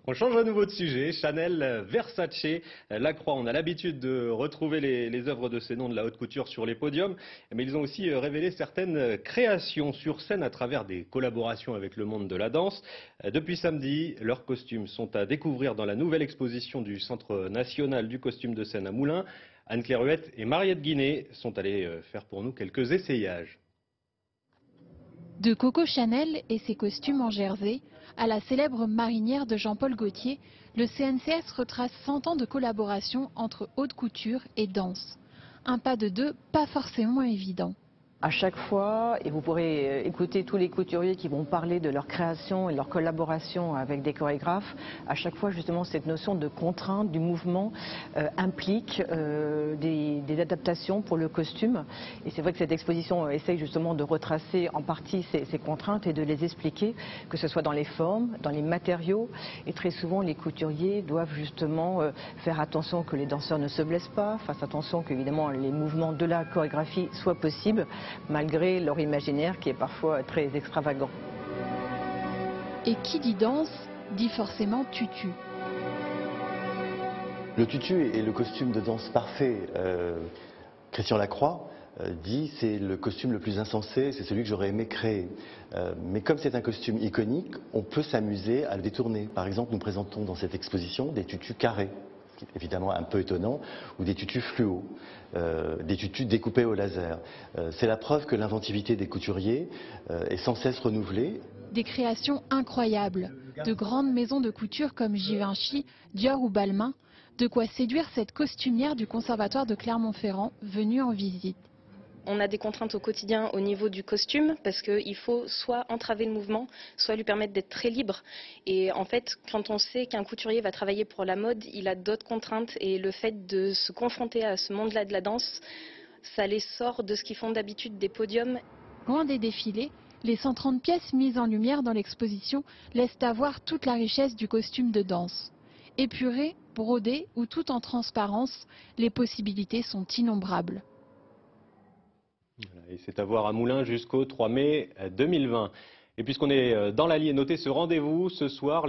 On change à nouveau de sujet. Chanel, Versace, Lacroix. On a l'habitude de retrouver les œuvres de ces noms de la haute couture sur les podiums. Mais ils ont aussi révélé certaines créations sur scène à travers des collaborations avec le monde de la danse. Depuis samedi, leurs costumes sont à découvrir dans la nouvelle exposition du Centre national du costume de scène à Moulins. Anne-Claire Huette et Mariette Guinet sont allées faire pour nous quelques essayages. De Coco Chanel et ses costumes en jersey à la célèbre marinière de Jean-Paul Gaultier, le CNCS retrace 100 ans de collaboration entre haute couture et danse. Un pas de deux pas forcément évident. À chaque fois, et vous pourrez écouter tous les couturiers qui vont parler de leur création et leur collaboration avec des chorégraphes, à chaque fois justement cette notion de contrainte du mouvement implique des adaptations pour le costume. Et c'est vrai que cette exposition essaye justement de retracer en partie ces contraintes et de les expliquer, que ce soit dans les formes, dans les matériaux. Et très souvent les couturiers doivent justement faire attention que les danseurs ne se blessent pas, fassent attention qu'évidemment les mouvements de la chorégraphie soient possibles, malgré leur imaginaire qui est parfois très extravagant. Et qui dit danse, dit forcément tutu. Le tutu est le costume de danse parfait. Christian Lacroix dit c'est le costume le plus insensé, c'est celui que j'aurais aimé créer. Mais comme c'est un costume iconique, on peut s'amuser à le détourner. Par exemple, nous présentons dans cette exposition des tutus carrés, évidemment un peu étonnant, ou des tutus fluo, des tutus découpés au laser. C'est la preuve que l'inventivité des couturiers est sans cesse renouvelée. Des créations incroyables, de grandes maisons de couture comme Givenchy, Dior ou Balmain, de quoi séduire cette costumière du Conservatoire de Clermont-Ferrand venue en visite. On a des contraintes au quotidien au niveau du costume parce qu'il faut soit entraver le mouvement, soit lui permettre d'être très libre. Et en fait, quand on sait qu'un couturier va travailler pour la mode, il a d'autres contraintes et le fait de se confronter à ce monde-là de la danse, ça les sort de ce qu'ils font d'habitude des podiums. Loin des défilés, les 130 pièces mises en lumière dans l'exposition laissent avoir toute la richesse du costume de danse. Épuré, brodé ou tout en transparence, les possibilités sont innombrables. Et c'est à voir à Moulins jusqu'au 3 mai 2020. Et puisqu'on est dans l'Allier, notez ce rendez-vous ce soir.